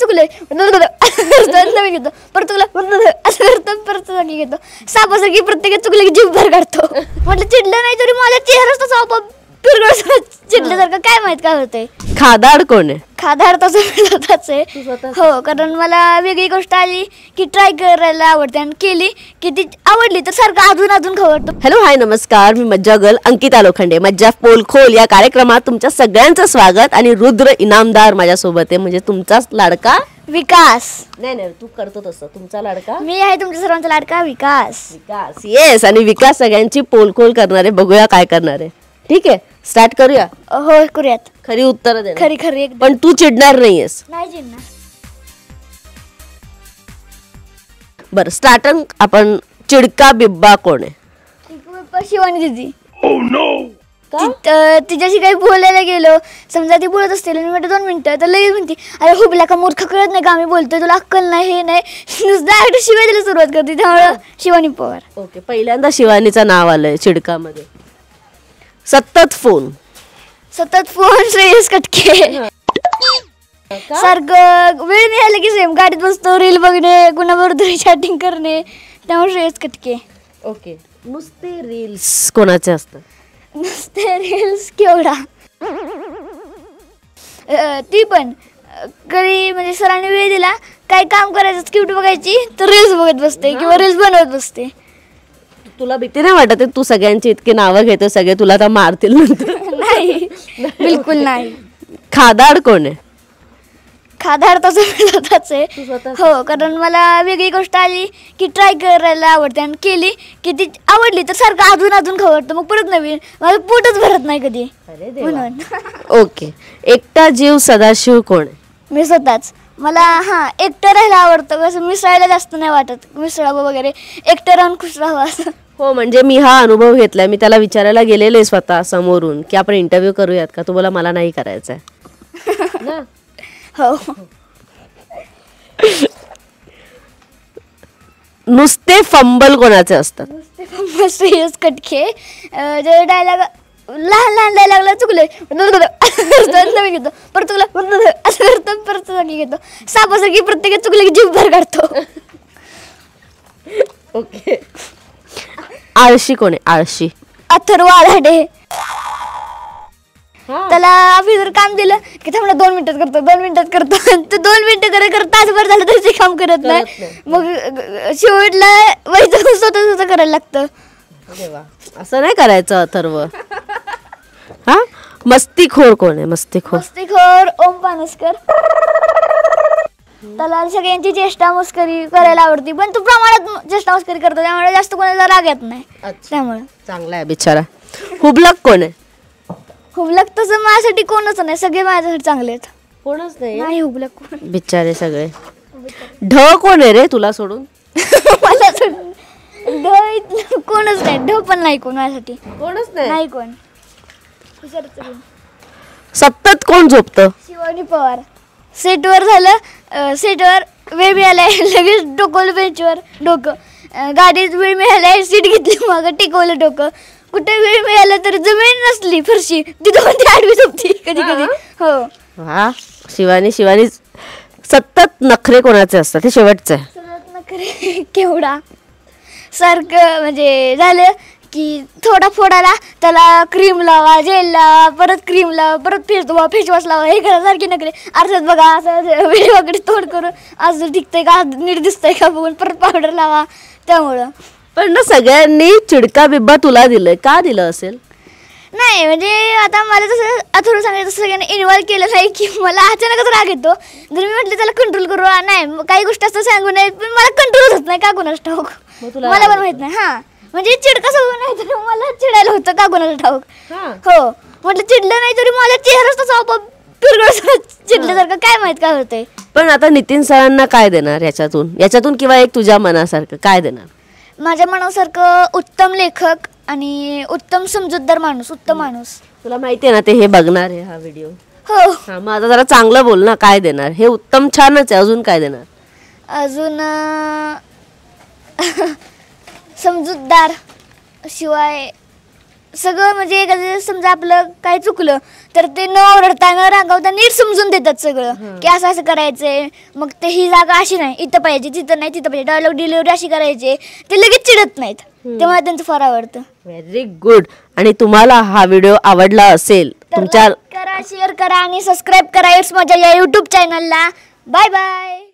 चुकलंय नवीन घेतो परत चुकलं असं करतो परत चांगली घेतो सापासारखी प्रत्येक चुकलं की जीभ बाहेर काढतो. म्हटलं चिडलं नाही तरी माझा चेहराच तसा आपोआप चिडल्यासारखं काय माहित काय होतंय. खादाड कोण आहे? खादाड तसं स्वतःच आहे. हो कारण मला वेगळी गोष्ट आली की ट्राय करायला आवडते आणि केली की ती आवडली तर सारखं अजून खवडतो. हॅलो हाय नमस्कार, मी मज्जा गर्ल अंकिता लोखंडे. मज्जा पोलखोल या कार्यक्रमात तुमच्या सगळ्यांचं स्वागत. आणि रुद्र इनामदार माझ्यासोबत आहे, म्हणजे तुमचाच लाडका विकास. नाही तू करतो तसं, तुमचा लाडका मी आहे तुमच्या सर्वांचा लाडका विकास. येस. आणि विकास सगळ्यांची पोलखोल करणार आहे. बघूया काय करणार आहे. ठीक आहे, स्टार्ट करूया. हो करूयात. खरी उत्तर दे. खरी पण तू चिडणार नाहीयेस. नाही चिडणार. बरं स्टार्टिंग आपण चिडका बिब्बा कोण आहे? शिवानी दिदी. तिच्याशी काही बोलायला गेलो समजा ती बोलत असते म्हटलं 2 मिनिटं तर लगेच म्हणते अरे हुबला का मूर्ख कळत नाही का आम्ही बोलतोय तुला अक्कल नाही हे नाही नुसतं शिवाय दिला सुरुवात करते. त्यामुळे शिवानी पवार. ओके, पहिल्यांदा शिवानीचं नाव आलंय चिडकामध्ये. सतत फोन श्रेयस कटके. सारखं वेळ मिळाला की सेम गाडीत बसतो रील बघणे कुणाबरोबर चॅटिंग करणे त्यामुळे श्रेयस कटके. ओके, नुसते रील्स कोणाचे असतात? नुसते रील्स केवढा ती पण कधी म्हणजे सरांनी वेळ दिला काय काम करायचं स्क्रिप्ट बघायची तर रील्स बघत बसते किंवा रील्स बनवत बसते. तुला भीती नाही वाटत तू सगळ्यांची इतकी नावं घेतो सगळे तुला तर मारतील नंतर? नाही बिलकुल नाही. खादाड कोण आहे? खादाड तसं स्वतःच आहे. हो कारण मला वेगळी गोष्ट आली की ट्राय करायला आवडते आणि केली की ती आवडली तर सारखं अजून खवडतं मग परत नवीन माझं पोटच भरत नाही कधी म्हणून. ओके, एकटा जीव सदाशिव कोण आहे? मी स्वतःच. मला एकटं राहायला आवडतं कसं मिसळायला जास्त नाही वाटत मिसळावं वगैरे एकटं राहून खुश राहावं असं. हो म्हणजे मी हा अनुभव घेतलाय. मी त्याला विचारायला गेलेले स्वतः समोरून की आपण इंटरव्ह्यू करूयात का, तो बोला मला नाही करायचं आहे. हो. नुसते फंबल कोणाचे असतात? श्रेयस कटके. जे डायलॉग लहान डायलॉगला चुकलंय नवीन घेतो परत चुकलं असं करतो परत चांगली घेतो सापासारखी प्रत्येक चुकलं की जीभ बाहेर काढतो. ओके, आळशी कोण आहे? आळशी अथर्व आढाडे. त्याला ऑफिसवर काम दिलं की थांबला 2 मिनिटात करतो तर 2 मिनिटं करत तासभर झालं तरी ते काम करत नाही. मग शेवटला वैद्य स्वतः करायला लागतं. असं नाही करायचं अथर्व. हा, मस्तीखोर कोण आहे? मस्तीखोर ओम पानसकर. त्याला सगळ्यांची चेष्टा मस्करी करायला आवडती पण तो प्रमाणात चेष्टा मस्करी करतो त्यामुळे जास्त कोणाला राग येत नाही. त्यामुळे चांगला आहे बिचारा. हुबलक कोण आहे? हुबलक तसं माझ्यासाठी कोणच नाही, सगळे माझ्यासाठी चांगले आहेत. कोणच नाही हुबलक कोण बिचारे सगळे. ढ कोण आहे रे तुला सोडून? मला सोडून ढ कोणच नाही. ढ पण नाही कोण माझ्यासाठी. कोणच नाही कोण. सतत कोण झोपतं? शिवानी पवार. सेटवर झालं सेटवर वेळ मिळालाय लगेच डोकवलं बेंचवर डोकं गाडीत वेळ मिळालाय सीट घेतली मग टेकवलं डोकं कुठे वेळ मिळाला तर जमीन नसली फरशी तिथं ती आडवी झोपती कधी. हो. हा, शिवानी सतत नखरे कोणाचे असतात? हे शेवटचं आहे. सतत नखरे केवढा सारखं म्हणजे झालं की थोडा फोडाला त्याला क्रीम लावा जेल लावा परत क्रीम लावा परत फेसवॉश लावा हे करा सारखी नखरे. अर्ध्यात बघा असं वेळेकडे तोड करून आज दिसतंय का नीट दिसतंय का बघून परत पावडर लावा. त्यामुळं पण ना सगळ्यांनी चिडका बिब्बा तुला दिलंय, का दिलं असेल? नाही म्हणजे आता मला तसं अथर्व सांगायचं सगळ्यांनी इन्व्हॉल्व केलं नाही की मला अचानकच राग येतो. जर मी म्हटलं त्याला कंट्रोल करू नाही काही गोष्टी असं सांगू नये पण मला कंट्रोल होत नाही का कोणाच ठाऊक मला पण माहित नाही. म्हणजे चिडका सगळं नाही तर मला चिडायला होतं का कोणाला ठाऊक. हो म्हटलं चिडलं नाही तरी माझा चेहराच तसा आपोआप चिडल्यासारखं काय माहित काय होतंय. पण आता नितीन सरांना काय देणार याच्यातून किंवा एक तुझ्या मनासारखं काय देणार? माझ्या मनासारखं उत्तम लेखक आणि उत्तम समजूतदार माणूस उत्तम माणूस. तुला माहिती आहे ना ते हे बघणार आहे हा व्हिडिओ. हो. मग आता जरा चांगलं बोल ना, काय देणार? हे उत्तम छानच आहे, अजून काय देणार? अजून समजूतदार शिवाय सगळं म्हणजे एखादं समजा आपलं काय चुकलं तर ते न ओरडता न रागवता नीट समजून देतात सगळं की असं असं करायचंय. मग ते ही जागा अशी नाही इथं पाहिजे तिथं नाही तिथं पाहिजे डायलॉग डिलिव्हरी अशी करायची ते लगेच चिडत नाहीत. ते मला त्यांचं फार आवडतं. Very good. आणि तुम्हाला हा व्हिडिओ आवडला असेल तुमच्या करा शेअर करा आणि सबस्क्राईब करा इट्स मजा या यूट्यूब चॅनलला. Bye bye.